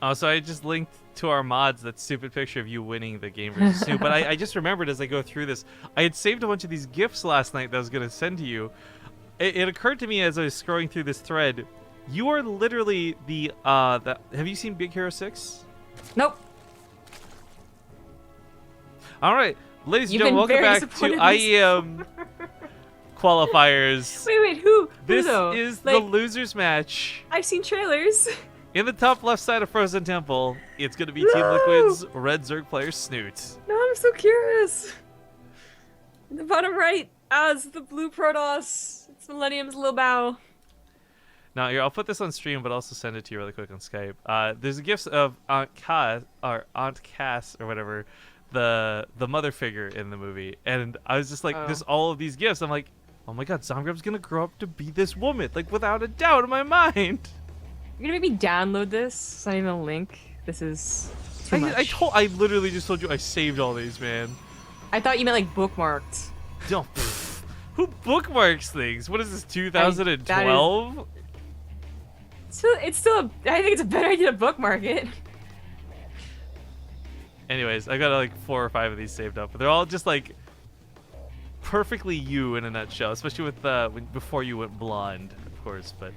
Oh, so I just linked to our mods that stupid picture of you winning the game versus Snoop. But I just remembered as I go through this, I had saved a bunch of these GIFs last night that I was going to send to you. It occurred to me as I was scrolling through this thread, you are literally have you seen Big Hero 6? Nope. All right, ladies and You've gentlemen, been welcome back to very IEM qualifiers. Wait, who? This though? is the losers match. I've seen trailers. In the top left side of Frozen Temple, it's going to be Team Liquid's Red Zerg player Snute. No, I'm so curious. In the bottom right, as the blue Protoss, it's Millennium's Lilbow. Now, here, I'll put this on stream, but also send it to you really quick on Skype. There's a gifs of Aunt Cass, or whatever, the mother figure in the movie, and I was just like, there's all of these gifts. I'm like, oh my god, Zomgrub's gonna grow up to be this woman, like without a doubt in my mind. You're gonna make me download this? It's not even a link. This is too much. I literally just told you I saved all these, man. I thought you meant like bookmarked. Don't. Who bookmarks things? What is this, 2012? It's still I think it's a better idea to bookmark it. Anyways, I got like 4 or 5 of these saved up, but they're all just like perfectly you in a nutshell, especially with before you went blonde, of course. But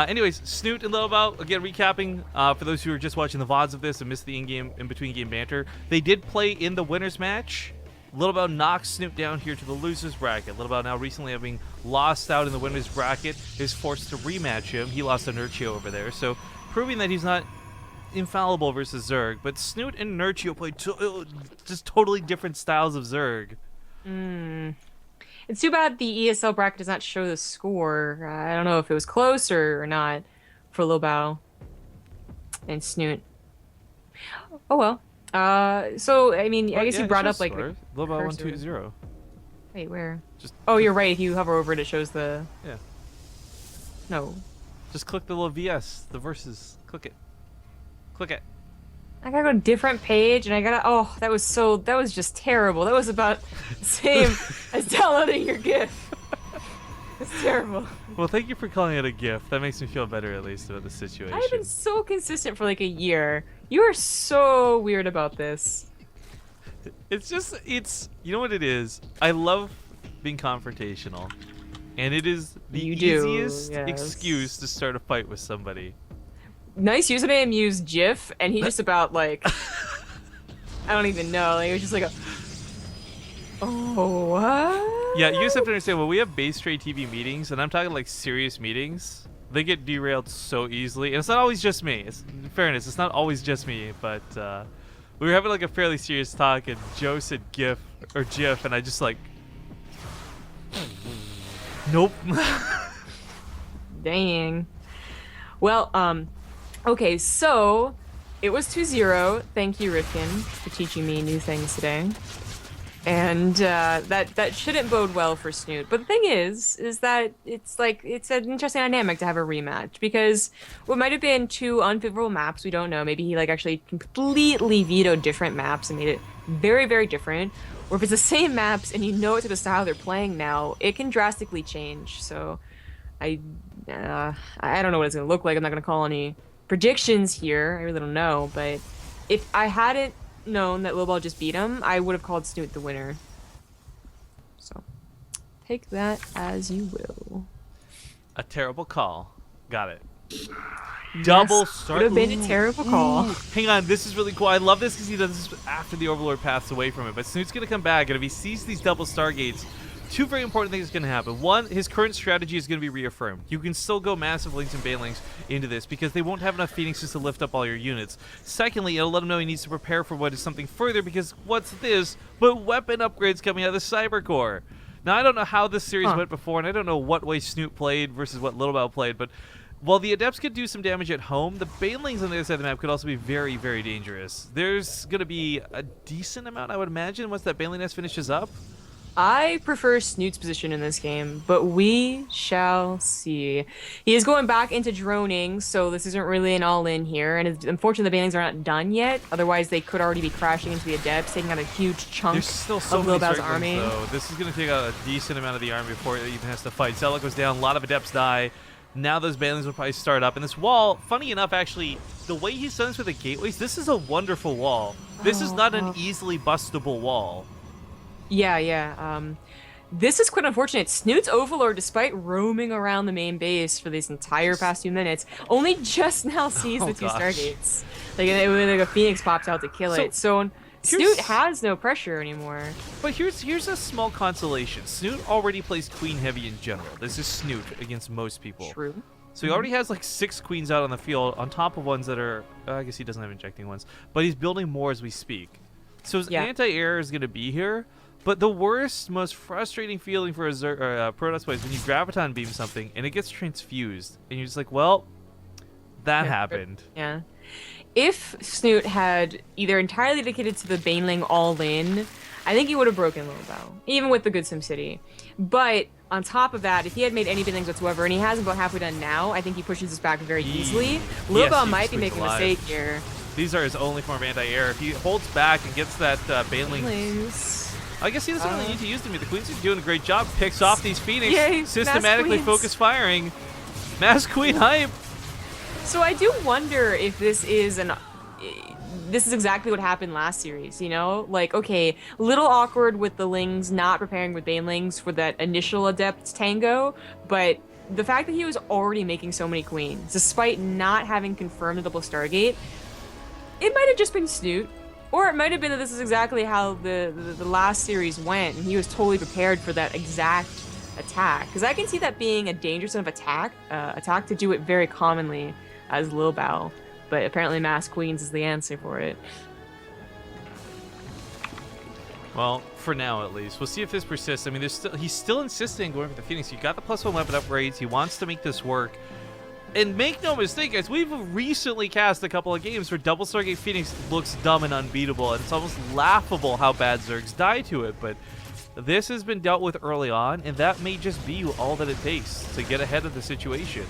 anyways, Snute and Lilbow, again recapping for those who are just watching the VODs of this and missed the in-between game banter. They did play in the winners match. Lilbow knocks Snute down here to the losers bracket. Lilbow now recently having lost out in the winners bracket is forced to rematch him. He lost to Nurchio over there, so proving that he's not infallible versus Zerg. But Snute and Nurchio play just totally different styles of Zerg. It's too bad the ESL bracket does not show the score. I don't know if it was close or not for Lilbow and Snute. Oh well. So I mean, I guess you brought up like Lilbow 120. Wait, where? Just oh, you're right. If you hover over it, it shows the. Yeah. No. Just click the little VS, the versus. Click it. Click it. I gotta go to a different page, and I gotta. Oh, that was just terrible. That was about the same as downloading your GIF. It's terrible. Well, thank you for calling it a GIF. That makes me feel better, at least, about the situation. I've been so consistent for like a year. You are so weird about this. It's just, you know what it is? I love being confrontational. And it is the easiest excuse to start a fight with somebody. Nice username used GIF, and he just about like, I don't even know. Like, it was just like oh, what? Yeah, you just have to understand, when we have BaseTradeTV meetings, and I'm talking like serious meetings, they get derailed so easily. And it's not always just me. In fairness, it's not always just me, but we were having like a fairly serious talk, and Joe said GIF, and I just like, nope. Dang. Well, okay, so it was 2-0. Thank you, Rifkin, for teaching me new things today. And that shouldn't bode well for Snute. But the thing is that it's an interesting dynamic to have a rematch, because what might have been 2 unfavorable maps, we don't know. Maybe he like actually completely vetoed different maps and made it very, very different. Or if it's the same maps and you know it's the style they're playing now, it can drastically change. So I don't know what it's gonna look like. I'm not gonna call any predictions here. I really don't know. But if I hadn't known that Lilbow just beat him, I would have called Snute the winner. So take that as you will. A terrible call. Got it. Double start. Would have been a terrible call. Hang on, this is really cool. I love this because he does this after the Overlord passed away from it. But Snoot's going to come back, and if he sees these double Stargates, 2 very important things are going to happen. One, his current strategy is going to be reaffirmed. You can still go massive links and banelings into this because they won't have enough Phoenixes to lift up all your units. Secondly, it'll let him know he needs to prepare for what is something further, because what's this but weapon upgrades coming out of the Cyber Core. Now, I don't know how this series went before, and I don't know what way Snute played versus what Lilbow played, but while the Adepts could do some damage at home, the Banelings on the other side of the map could also be very, very dangerous. There's going to be a decent amount, I would imagine, once that Baneling nest finishes up. I prefer Snute's position in this game, but we shall see. He is going back into droning, so this isn't really an all-in here, and unfortunately the Banelings are not done yet. Otherwise, they could already be crashing into the Adepts, taking out a huge chunk so of Lilbow's army. Though. This is going to take out a decent amount of the army before it even has to fight. Zella goes down, a lot of Adepts die. Now those banelings will probably start up. And this wall, funny enough, actually, the way he's done this with the gateways, this is a wonderful wall. This is not an easily bustable wall. Yeah. This is quite unfortunate. Snoot's Overlord, despite roaming around the main base for these entire past few minutes, only just now sees the two Stargates. Like a Phoenix pops out to kill it. So Snute has no pressure anymore. But here's a small consolation. Snute already plays queen heavy in general. This is Snute against most people. True. So he already has like 6 queens out on the field, on top of ones that are, I guess he doesn't have injecting ones, but he's building more as we speak. So his anti-air is going to be here, but the worst, most frustrating feeling for a Protoss player is when you Graviton beam something and it gets transfused, and you're just like, well, that happened. Yeah. If Snute had either entirely dedicated to the Baneling all-in, I think he would have broken Lilbow, even with the good SimCity. But on top of that, if he had made any Banelings whatsoever, and he has about halfway done now, I think he pushes this back very easily. Lilbow might be making a mistake here. These are his only form of anti-air. If he holds back and gets that Baneling... I guess he doesn't really need to use them. The Queens are doing a great job. Picks off these Phoenix. Systematically focus firing. Mass Queen hype. So I do wonder if this is exactly what happened last series, you know? Like, okay, a little awkward with the Lings not preparing with Banelings for that initial Adept tango, but the fact that he was already making so many queens, despite not having confirmed the double Stargate, it might have just been Snute. Or it might have been that this is exactly how the last series went, and he was totally prepared for that exact attack. Because I can see that being a dangerous enough attack to do it very commonly as Lilbow, but apparently Mass Queens is the answer for it. Well, for now at least. We'll see if this persists. I mean, he's still insisting going for the Phoenix. You got the +1 weapon upgrades. He wants to make this work. And make no mistake, guys, we've recently cast a couple of games where Double Stargate Phoenix looks dumb and unbeatable, and it's almost laughable how bad Zergs die to it, but this has been dealt with early on, and that may just be all that it takes to get ahead of the situation.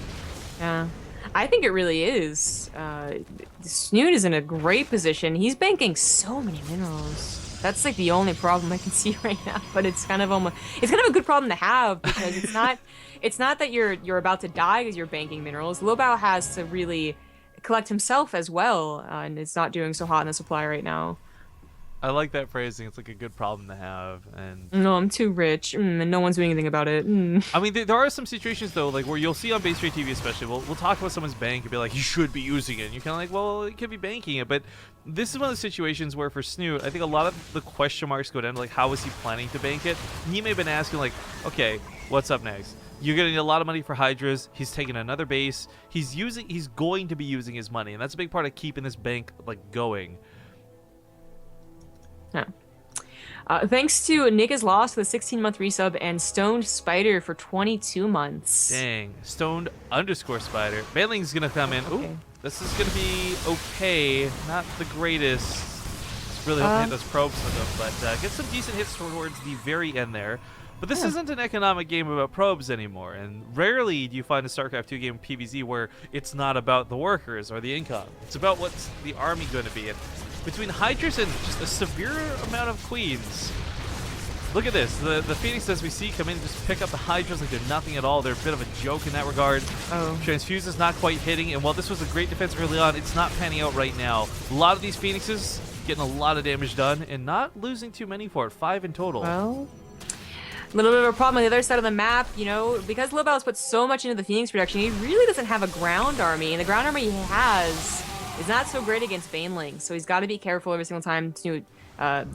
Yeah, I think it really is. Snute is in a great position. He's banking so many minerals. That's like the only problem I can see right now, but it's kind of a good problem to have, because it's not that you're about to die because you're banking minerals. Lilbow has to really collect himself as well, and it's not doing so hot in the supply right now. I like that phrasing. It's like a good problem to have. And no, I'm too rich, and no one's doing anything about it. I mean, there are some situations though, like where you'll see on BaseTradeTV especially, we'll talk about someone's bank and be like, you should be using it. And you're kind of like, well, it could be banking it, but this is one of the situations where for Snute, I think a lot of the question marks go down to like, how is he planning to bank it? And he may have been asking like, okay, what's up next? You're getting a lot of money for Hydras. He's taking another base. He's going to be using his money, and that's a big part of keeping this bank like going. Yeah. Thanks to Nick is Lost for the 16-month resub and Stoned Spider for 22 months. Dang. Stoned _Spider. Baneling's gonna come in. Okay. Ooh, this is gonna be okay. Not the greatest. Just really hope to hit those probes with them, but get some decent hits towards the very end there. But this isn't an economic game about probes anymore, and rarely do you find a StarCraft 2 game PvZ where it's not about the workers or the income. It's about what's the army going to be. And between Hydras and just a severe amount of Queens, look at this. The Phoenix, as we see, come in and just pick up the Hydras like they're nothing at all. They're a bit of a joke in that regard. Transfuse is not quite hitting, and while this was a great defense early on, it's not panning out right now. A lot of these Phoenixes getting a lot of damage done and not losing too many for it. 5 in total. Well, a little bit of a problem on the other side of the map, you know, because Lilbow has put so much into the Phoenix production, he really doesn't have a ground army, and the ground army he has is not so great against Banelings, so he's got to be careful every single time to, you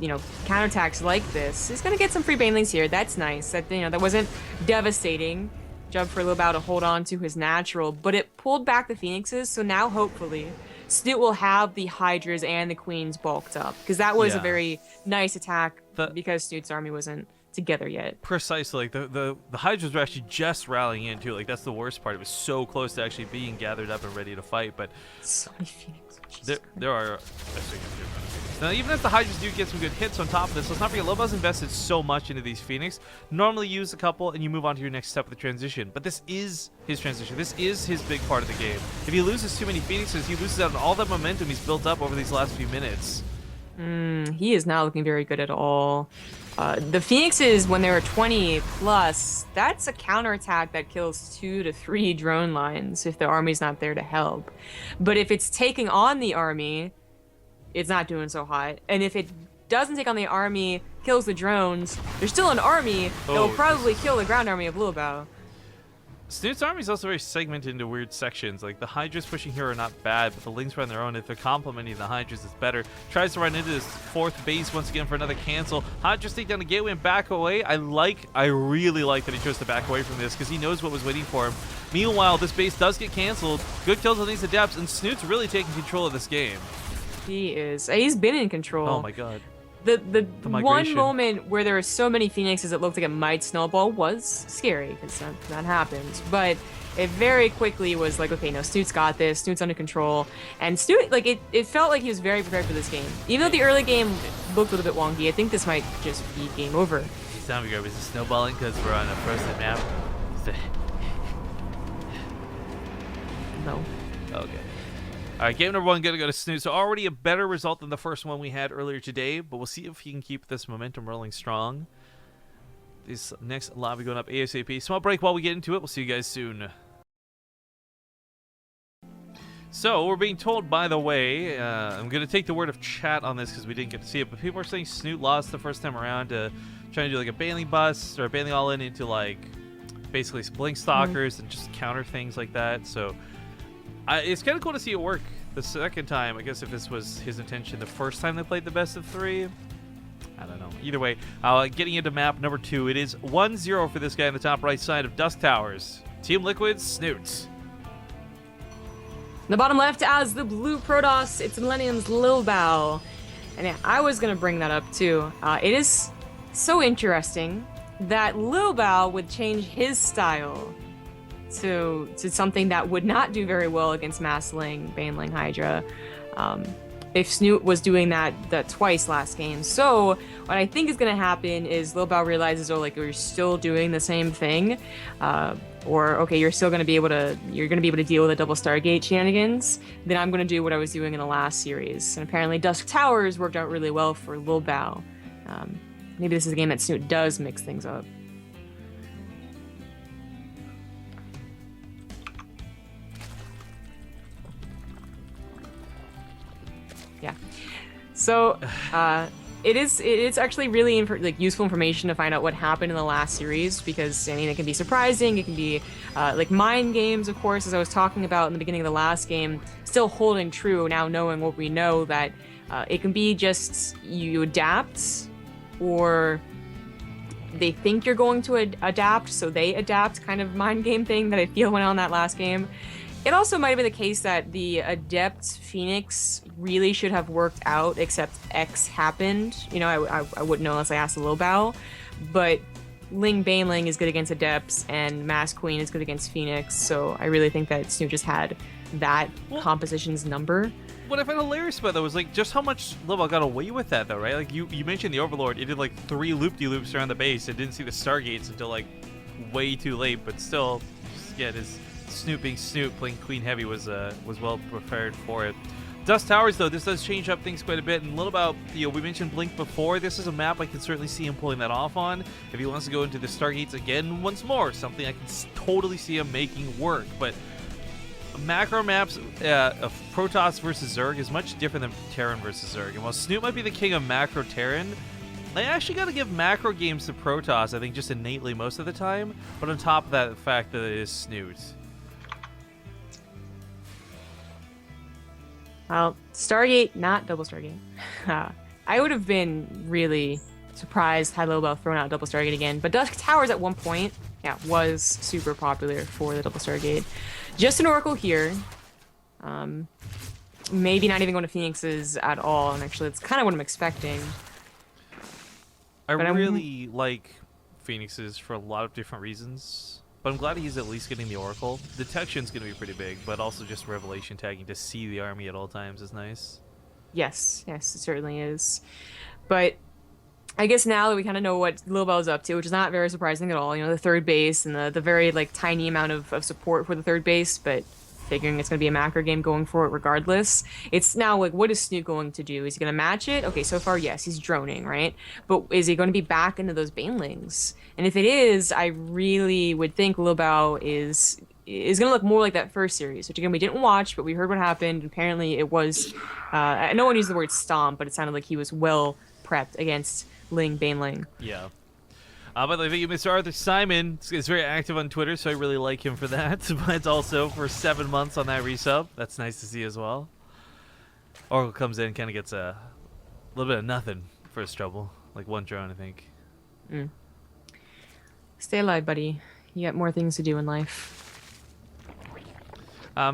know, counterattacks like this. He's gonna get some free Banelings here. That's nice. That, you know, that wasn't devastating. Job for Lilbow to hold on to his natural, but it pulled back the Phoenixes, so now hopefully Snute will have the Hydras and the Queens bulked up, because that was a very nice attack because Snute's army wasn't together yet. Precisely. Like the Hydras were actually just rallying in too. Like that's the worst part. It was so close to actually being gathered up and ready to fight. But so many Phoenix. There are. Now even if the Hydras do get some good hits on top of this, let's not forget Lilbow's invested so much into these Phoenix. Normally use a couple and you move on to your next step of the transition. But this is his transition. This is his big part of the game. If he loses too many Phoenixes, he loses out on all that momentum he's built up over these last few minutes. He is not looking very good at all. The Phoenixes, when they were 20 plus, that's a counterattack that kills 2 to 3 drone lines if the army's not there to help. But if it's taking on the army, it's not doing so hot. And if it doesn't take on the army, kills the drones, there's still an army that will probably kill the ground army of Lilbow. Snute's army is also very segmented into weird sections. Like, the Hydras pushing here are not bad, but the Lings run their own. If they're complementing the Hydras, it's better. Tries to run into this 4th base once again for another cancel. Hydras take down the gateway and back away. I really like that he chose to back away from this because he knows what was waiting for him. Meanwhile, this base does get canceled. Good kills on these adepts, and Snute's really taking control of this game. He is. He's been in control. Oh my god. The one moment where there were so many Phoenixes it looked like it might snowball was scary, because that happens. But it very quickly was like, okay, no, Snute's got this. Snute's under control. And Snute, like, it felt like he was very prepared for this game. Even though the early game looked a little bit wonky, I think this might just be game over. Zombie Grub is snowballing because we're on a frozen map. No. Okay. All right, game number 1 going to go to Snute. So already a better result than the first one we had earlier today, but we'll see if he can keep this momentum rolling strong. This next lobby going up ASAP. Small break while we get into it. We'll see you guys soon. So we're being told, by the way, I'm going to take the word of chat on this because we didn't get to see it, but people are saying Snute lost the first time around to trying to do like a bailing bust or bailing all in into like basically blink stalkers and just counter things like that. So it's kind of cool to see it work the second time. I guess if this was his intention the first time they played the best of 3, I don't know. Either way, getting into map number 2, it is 1-0 for this guy on the top right side of Dusk Towers. Team Liquid's Snute. The bottom left as the blue Protoss, it's Millennium's Lilbow. And yeah, I was going to bring that up too. It is so interesting that Lilbow would change his style to something that would not do very well against Massling, Baneling, Hydra, if Snute was doing that twice last game. So what I think is going to happen is Lilbow realizes, oh, like, you're still doing the same thing, or okay, you're still going to be able to deal with the double Stargate shenanigans. Then I'm going to do what I was doing in the last series. And apparently Dusk Towers worked out really well for Lilbow. Maybe this is a game that Snute does mix things up. Yeah. So it's actually really useful information to find out what happened in the last series, because I mean, it can be surprising. It can be like mind games, of course, as I was talking about in the beginning of the last game, still holding true now, knowing what we know, that it can be just you adapt, or they think you're going to adapt, so they adapt, kind of mind game thing that I feel went on that last game. It also might have been the case that the Adept Phoenix really should have worked out, except X happened. You know, I wouldn't know unless I asked the Lilbow. But Ling Baneling is good against Adepts, and Mass Queen is good against Phoenix, so I really think that Snute just had that composition's number. What I find hilarious about that was like just how much Lilbow got away with that, though, right? Like you mentioned the Overlord, it did like 3 loop-de-loops around the base. It didn't see the Stargates until like way too late, but still, yeah, it is. Snute being Snute, playing Queen Heavy was well prepared for it. Dusk Towers, though, this does change up things quite a bit. And a little about, you know, we mentioned Blink before. This is a map I can certainly see him pulling that off on. If he wants to go into the Stargates again once more, something I can totally see him making work. But macro maps of Protoss versus Zerg is much different than Terran versus Zerg. And while Snute might be the king of macro Terran, I actually got to give macro games to Protoss, I think, just innately most of the time. But on top of that, the fact that it is Snute. Well, Stargate, not double Stargate. I would have been really surprised had Lilbow thrown out double Stargate again. But Dusk Towers at one point, yeah, was super popular for the double Stargate. Just an Oracle here. Maybe not even going to Phoenixes at all. And actually, that's kind of what I'm expecting. I really like Phoenixes for a lot of different reasons. But I'm glad he's at least getting the Oracle. Detection's going to be pretty big, but also just Revelation tagging to see the army at all times is nice. Yes, it certainly is. But I guess now that we kind of know what Lilbow's up to, which is not very surprising at all, you know, the third base and the very, like, tiny amount of support for the third base, but figuring it's going to be a macro game going for it regardless. It's now like, what is Snute going to do? Is he going to match it? Okay, so far, yes, he's droning, right? But is he going to be back into those banelings? And if it is, I really would think Lilbow is going to look more like that first series, which again, we didn't watch, but we heard what happened. Apparently, it was, no one used the word stomp, but it sounded like he was well prepped against Ling Baneling. Yeah. By the way, thank you, Mr. Arthur Simon. He's very active on Twitter, so I really like him for that. But also for 7 months on that resub. That's nice to see as well. Oracle comes in and kind of gets a little bit of nothing for his trouble. Like 1 drone, I think. Stay alive, buddy. You got more things to do in life.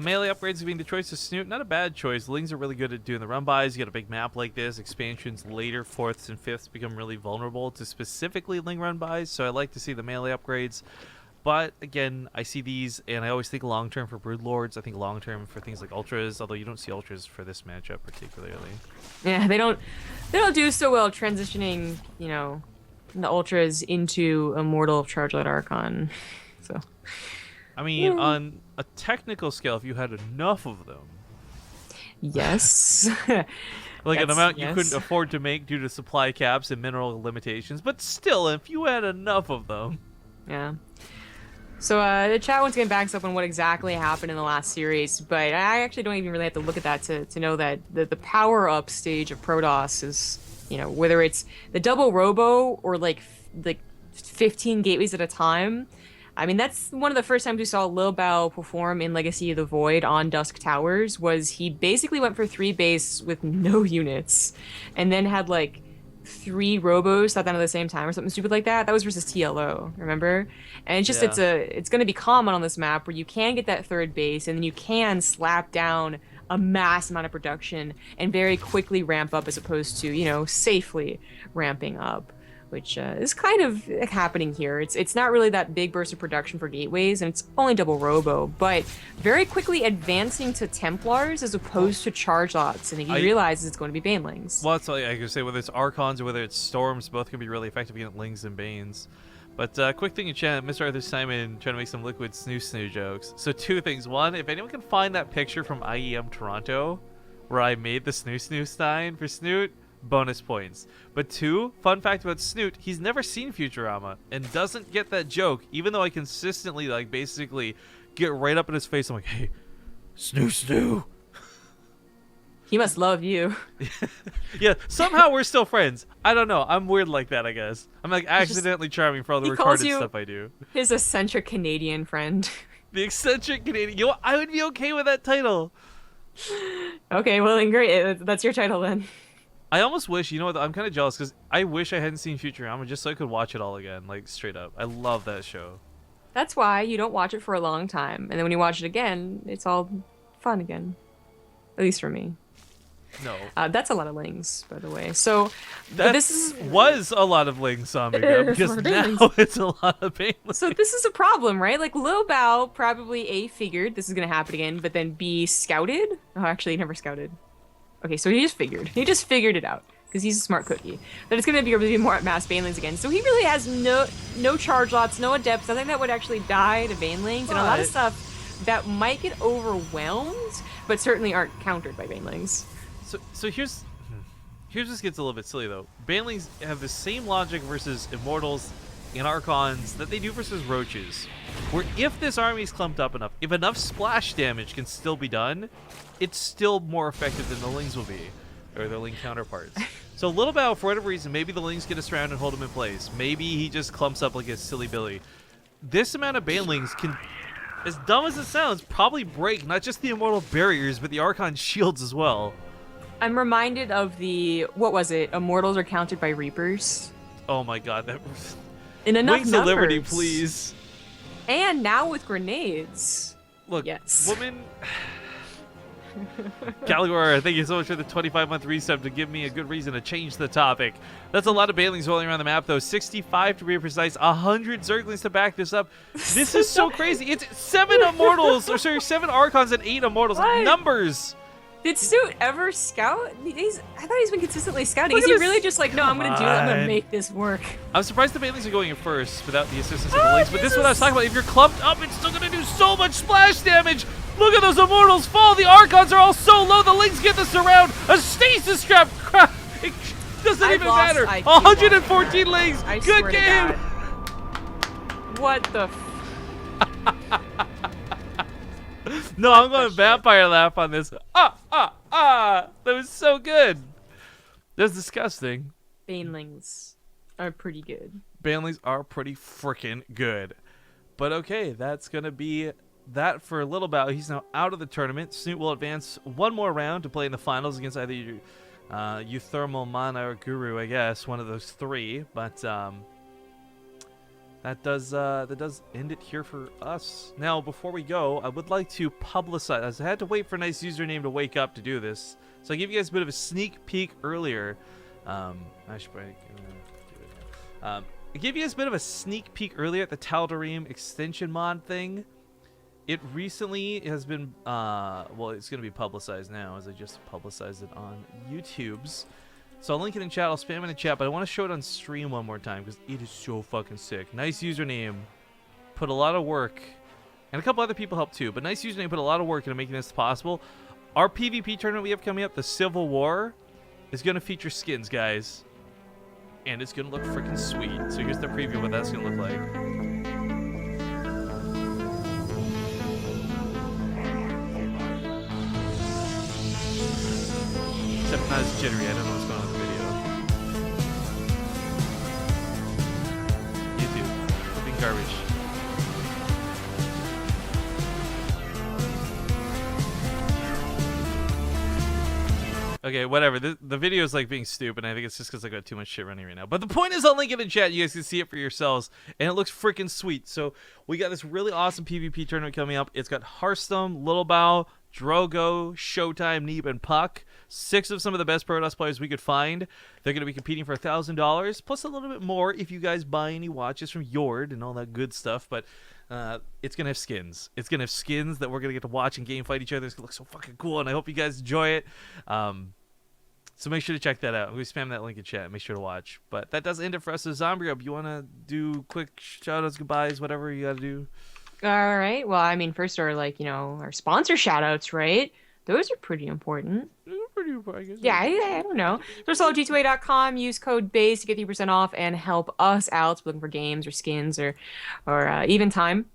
Melee upgrades being the choice of Snute. Not a bad choice. Lings are really good at doing the run-bys. You get a big map like this. Expansions later, 4th and 5th, become really vulnerable to specifically Ling run-bys. So I like to see the melee upgrades. But, again, I see these, and I always think long-term for Broodlords. I think long-term for things like Ultras, although you don't see Ultras for this matchup particularly. Yeah, they don't do so well transitioning, you know, the Ultras into Immortal Charge-Light Archon. So... I mean, on a technical scale, if you had enough of them. Yes. Like an amount you couldn't afford to make due to supply caps and mineral limitations. But still, if you had enough of them. Yeah. So the chat once again backs up on what exactly happened in the last series. But I actually don't even really have to look at that to know that the power-up stage of Protoss is, you know, whether it's the double robo or like 15 gateways at a time. I mean, that's one of the first times we saw Lilbow perform in Legacy of the Void on Dusk Towers, was he basically went for 3 base with no units, and then had like 3 robos shot down at the same time or something stupid like that. That was versus TLO, remember? And it's just, it's going to be common on this map where you can get that 3rd base, and then you can slap down a mass amount of production and very quickly ramp up as opposed to, you know, safely ramping up. Which is kind of happening here. It's not really that big burst of production for gateways, and it's only double robo, but very quickly advancing to Templars as opposed to charge lots, and he realizes it's going to be Banelings. Well, that's all I could say. Whether it's Archons or whether it's Storms, both can be really effective against Lings and Banes. But quick thing in chat, Mr. Arthur Simon trying to make some liquid snoo jokes. So 2 things. 1, if anyone can find that picture from IEM Toronto where I made the snoo Stein for Snute, bonus points. But 2, fun fact about Snute, he's never seen Futurama and doesn't get that joke, even though I consistently, like, basically get right up in his face. I'm like, hey, Snoo. He must love you. Yeah, somehow we're still friends. I don't know. I'm weird like that, I guess. I'm like accidentally charming for all the retarded stuff I do. His eccentric Canadian friend. The eccentric Canadian. You know, I would be okay with that title. Okay, well then great. That's your title then. I almost wish, you know what, I'm kind of jealous because I wish I hadn't seen Futurama just so I could watch it all again, like straight up. I love that show. That's why you don't watch it for a long time, and then when you watch it again, it's all fun again. At least for me. No. That's a lot of Lings, by the way. So this was a lot of Lings on me, because now it's a lot of Banelings. So this is a problem, right? Like Lilbow probably A, figured this is going to happen again, but then B, scouted. Oh, actually, he never scouted. Okay, so he just figured it out, because he's a smart cookie, that it's going to be able to be more at mass Banelings again. So he really has no charge lots, no adepts, nothing that would actually die to Banelings, and a lot of stuff that might get overwhelmed, but certainly aren't countered by Banelings. So here's this gets a little bit silly though. Banelings have the same logic versus Immortals and Archons that they do versus Roaches, where if this army is clumped up enough, if enough splash damage can still be done, it's still more effective than the Lings will be, or their Ling counterparts. So Lilbow, for whatever reason, maybe the Lings get us around and hold him in place. Maybe he just clumps up like a silly Billy. This amount of Banelings can, as dumb as it sounds, probably break not just the Immortal barriers, but the Archon shields as well. I'm reminded of what was it? Immortals are countered by Reapers. Oh my god, that in enough Wings numbers. of Liberty, please. And now with grenades. Look, yes. Woman. Caligor, thank you so much for the 25-month resub to give me a good reason to change the topic. That's a lot of Banelings rolling around the map, though. 65 to be precise, 100 Zerglings to back this up. This is so crazy. It's 7 Immortals, or sorry, 7 Archons and 8 Immortals. What? Numbers. Did Snute ever scout? I thought he's been consistently scouting. Is he really just like, no, I'm going to do it, I'm going to make this work? I'm surprised the Banelings are going in first without the assistance of the Lings, but this is what I was talking about. If you're clumped up, it's still going to do so much splash damage. Look at those Immortals fall. The Archons are all so low. The Lings get the surround. A stasis trap. It doesn't even matter. 114 Lings. Good game. What the? No, I'm going vampire laugh on this. That was so good. That's disgusting. Banelings are pretty good. Banelings are pretty freaking good. But okay, that's going to be that for Lilbow. He's now out of the tournament. Snute will advance one more round to play in the finals against either Euthermal, Mana, or Guru, I guess. One of those three. But that does end it here for us. Now, before we go, I would like to publicize. I had to wait for a nice username to wake up to do this. So I gave you guys a bit of a sneak peek earlier. I should probably I gave you guys a bit of a sneak peek earlier at the Tal'Darim extension mod thing. It recently has been, well, it's going to be publicized now, as I just publicized it on YouTube's. So I'll link it in chat. I'll spam it in chat, but I want to show it on stream one more time because it is so fucking sick. Nice username. Put a lot of work. And a couple other people helped too, but nice username put a lot of work into making this possible. Our PvP tournament we have coming up, the Civil War, is going to feature skins, guys. And it's going to look freaking sweet. So here's the preview of what that's going to look like. Except not as jittery. I don't know what's going on in the video. YouTube. Flipping garbage. Okay, whatever. The video is like being stupid. I think it's just because I got too much shit running right now. But the point is, I'll link it in chat. You guys can see it for yourselves, and it looks freaking sweet. So we got this really awesome PvP tournament coming up. It's got Hearthstone, Lilbow, Drogo, Showtime, Neeb, and Puck. 6 of some of the best Protoss players we could find. They're going to be competing for $1,000, plus a little bit more if you guys buy any watches from Yord and all that good stuff. But it's going to have skins. It's going to have skins that we're going to get to watch and game fight each other. It's going to look so fucking cool, and I hope you guys enjoy it. So make sure to check that out. We spam that link in chat. Make sure to watch. But that does end it for us as Zombie Up. You want to do quick shout-outs, goodbyes, whatever you got to do? All right. Well, I mean, first our, like, you know, our sponsor shout-outs, right? Those are pretty important. Yeah, I don't know. First of all, G2A.com. Use code BASE to get 3% off and help us out. So looking for games or skins or even time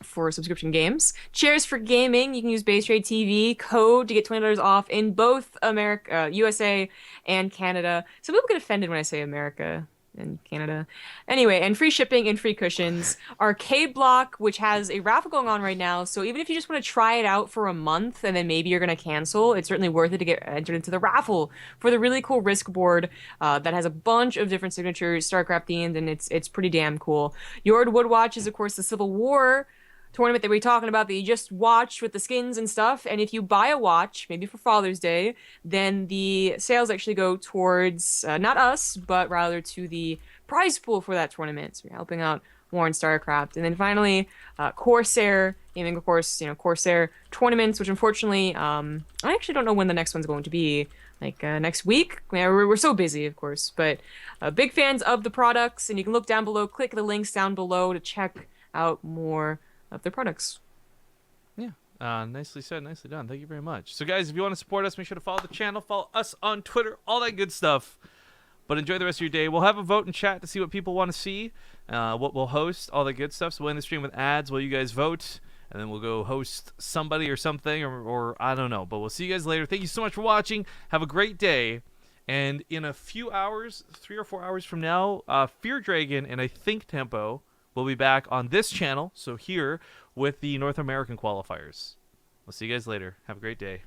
for subscription games. Cheers for gaming. You can use BaseTradeTV code to get $20 off in both America, USA, and Canada. Some people get offended when I say America and Canada. Anyway, and free shipping and free cushions. Arcade Block, which has a raffle going on right now. So even if you just want to try it out for a month and then maybe you're going to cancel, it's certainly worth it to get entered into the raffle for the really cool Risk board that has a bunch of different signatures, StarCraft themed, and it's pretty damn cool. Yord Woodwatch is, of course, the Civil War tournament that we're talking about that you just watched with the skins and stuff. And if you buy a watch, maybe for Father's Day, then the sales actually go towards not us, but rather to the prize pool for that tournament. So you're helping out more in StarCraft. And then finally, Corsair, gaming, of course, you know, Corsair tournaments, which unfortunately, I actually don't know when the next one's going to be. Like next week. Yeah, we're so busy, of course. But big fans of the products, and you can look down below, click the links down below to check out more of their products. Yeah, nicely said, nicely done. Thank you very much. So guys, if you want to support us, make sure to follow the channel, follow us on Twitter, all that good stuff. But enjoy the rest of your day. We'll have a vote in chat to see what people want to see, what we'll host, all that good stuff. So we'll end the stream with ads while you guys vote, and then we'll go host somebody or something, or I don't know. But we'll see you guys later. Thank you so much for watching. Have a great day. And in a few hours, 3 or 4 hours from now, Fear Dragon and I think Tempo will be back on this channel, so here, with the North American qualifiers. We'll see you guys later. Have a great day.